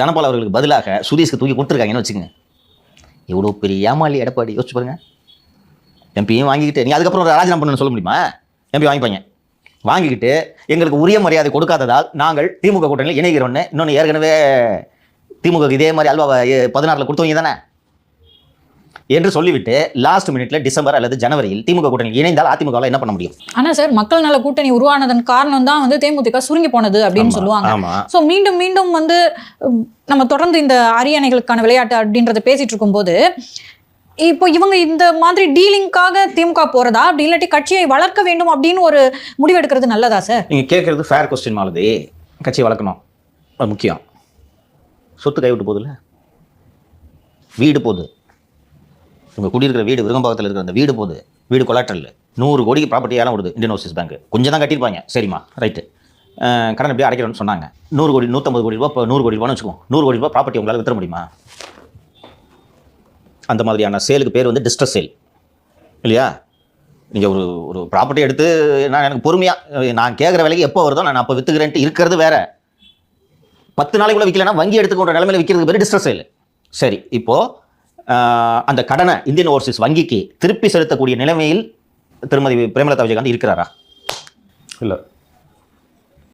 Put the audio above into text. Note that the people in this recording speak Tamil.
தனபால் அவர்களுக்கு பதிலாக சுதீஷ்க்கு தூக்கி கொடுத்துருக்காங்கன்னு வச்சுக்கோங்க. எவ்வளோ பெரிய ஏமாளி எடப்பாடி, யோசிச்சு பாருங்க. எம்பியும் வாங்கிக்கிட்டு நீ அதுக்கப்புறம் ராஜினாமா பண்ணணும்னு சொல்ல முடியுமா? எம்பி வாங்கிப்பாங்க. வாங்கிக்கிட்டு எங்களுக்கு உரிய மரியாதை கொடுக்காததால் நாங்கள் திமுக கூட்டணியில் இணைகிறோன்னு, இன்னொன்று ஏற்கனவே திமுக இதே மாதிரி அல்வா 16 கொடுத்தவங்க தானே என்று சொல்லிவிட்டு லாஸ்ட் மினிட்ல டிசம்பர் அல்லது ஜனவரியில் திமுக கூட்டணியில் இணைந்தால் அதிமுகவில் என்ன பண்ண முடியும்? ஆனா சார், மக்கள் நல கூட்டணி உருவானதன் காரணம் தான் தேமுதிக சுருங்கி போனது அப்படின்னு சொல்லுவாங்க. ஸோ மீண்டும் மீண்டும் நம்ம தொடர்ந்து இந்த அரியணைகளுக்கான விளையாட்டு அப்படின்றத பேசிட்டு இருக்கும்போது, இப்போ இவங்க இந்த மாதிரி டீலிங்காக திமுக போறதா, அப்படி இல்லாட்டி கட்சியை வளர்க்க வேண்டும் அப்படின்னு ஒரு முடிவு எடுக்கிறது நல்லதா சார்? நீங்க கேட்கறது ஃபேர் கொஸ்டின் மாலதி. கட்சியை வளர்க்கணும், அது முக்கியம். சொத்து கைவிட்டு போகுதுல்ல, வீடு போகுது. இவங்க குடியிருக்கிற வீடு விருகம்பாக்கத்தில் இருக்கிற அந்த வீடு போகுது. வீடு கொலாட்ரல் 100 கோடிக்கு ப்ராப்பர்ட்டி ஏலம் வருது இந்தியன் ஓவர்சீஸ் பேங்க். கொஞ்சம் தான் கட்டியிருப்பாங்க, சரிம்மா, ரைட்டு. கடன் எப்படி அடைக்கிறோன்னு சொன்னாங்க. 100 கோடி 150 கோடி ரூபா, 100 கோடி ரூபான்னு வச்சுக்கோங்க. 100 கோடி ரூபா ப்ராப்பர்ட்டி உங்களால் விற்ற முடியுமா? அந்த மாதிரியான சேலுக்கு பேர் டிஸ்ட்ரஸ் சேல் இல்லையா? நீங்கள் ஒரு ப்ராப்பர்ட்டி எடுத்து எனக்கு பொறுமையாக நான் கேட்குற விலைக்கு எப்போ வருதோ நான் அப்போ விற்றுக்கிறேன்ட்டு இருக்கிறது வேற. 10 நாளைக்குள்ள விற்கலன்னா வங்கி எடுத்துக்கொண்ட நிலைமையில் விற்கிறதுக்கு பேர் டிஸ்ட்ரஸ் சேல். சரி, இப்போது அந்த கடனை இந்தியன் ஓவர்சீஸ் வங்கிக்கு திருப்பி செலுத்தக்கூடிய நிலைமையில் திருமதி பிரேமலதா விஜயகாந்த் இருக்கிறாரா? இல்லை.